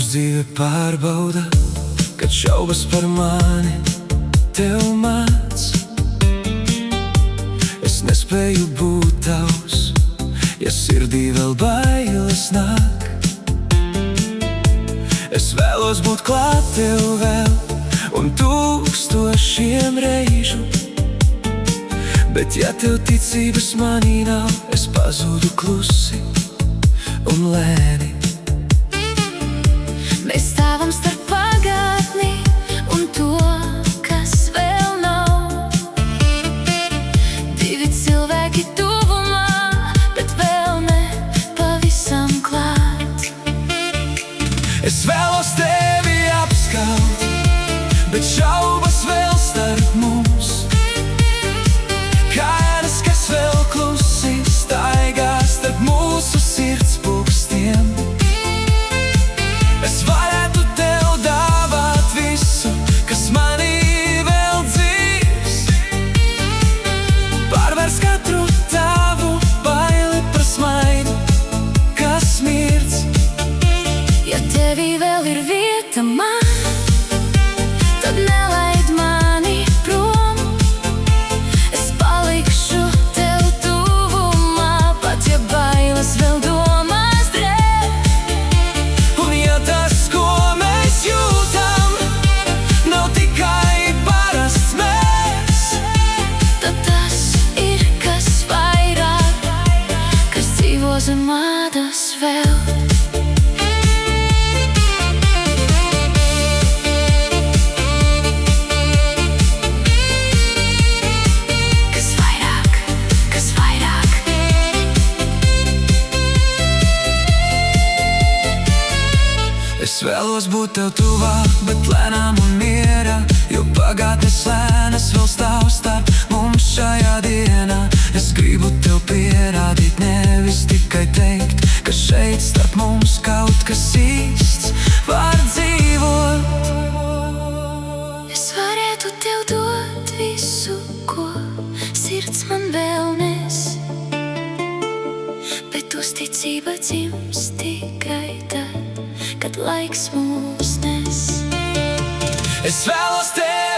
Dzīve pārbauda, kad šaubas par mani tev māc. Es nespēju būt tavs, ja sirdī vēl bailes nāk. Es vēlos būt klāt tev vēl un tūkstošiem reižu, bet ja tev ticības manī nav, es pazudu klusi un lēni. Mēs stāvam starp pagātni un to, kas vēl nav. Divi cilvēki tuvumā, bet vēl ne pavisam klāt. Es vēlos tevi apskaut, bet šaubas vēl starp mums. Kainas, kas vēl klusi staigā starp mūsu sirds pulkstiem. Es varētu tev dāvāt visu, kas manī vēl dzīvs. Pārvērst katru tavu baili par smaidu, kas smirdz. Ja tevī vēl ir vieta man, tad nelaid mani prom. Es palikšu tev tuvumā, pat ja bailes vēl domās drēb. Un ja tas, ko mēs jūtam, nav tikai parasts mēs, Tad tas ir kas vairāk, kas dzīvo zem ādas vēl. Kas vairāk, kas vairāk. es vēlos būt tev tuvāk, bet lēnām un miera, jo pagātnes lēnas vēl stāv starp mums šajā dienā. Es gribu tev pierādīt, nevis tikai teikt, ka šeit starp mums kaut kas īsts var dzīvot. Es varētu tev dot visu, ko sirds man vēl nes, bet uzticība dzimst tikai tad, kad laiks mūs nes. Es vēlos tevi